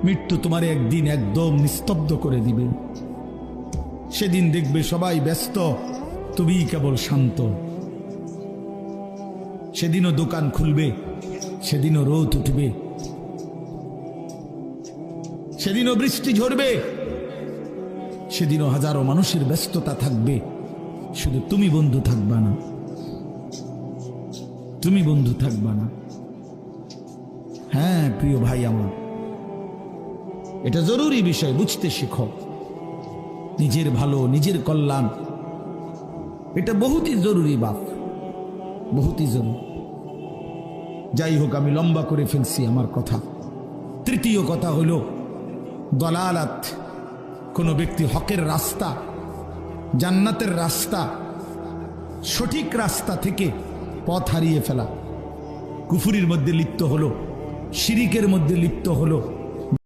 মৃত্যু তোমারে একদিন একদম নিস্তব্ধ করে দিবে। সেদিন দেখবে সবাই ব্যস্ত, তুমি কেবল শান্ত। সেদিনও দোকান খুলবে, সেদিনও রোদ উঠবে, সেদিনও বৃষ্টি ঝরবে, সেদিনও হাজারো মানুষের ব্যস্ততা থাকবে, শুধু তুমি বন্ধু থাকবা না, তুমি বন্ধু থাকবা না। হ্যাঁ প্রিয় ভাই আমার, এটা জরুরি বিষয়, বুঝতে শিখো। নিজের ভালো, নিজের কল্যাণ, এটা বহুতই জরুরি বাপ, বহুতই জরুরি। যাই হোক, আমি লম্বা করে ফেলছি আমার কথা। তৃতীয় কথা হলো দলালাত, কোন ব্যক্তি হকের রাস্তা, জান্নাতের রাস্তা, সঠিক রাস্তা থেকে পথ হারিয়ে ফেলা, কুফুরির মধ্যে লিপ্ত হলো, শিরিকের মধ্যে লিপ্ত হলো,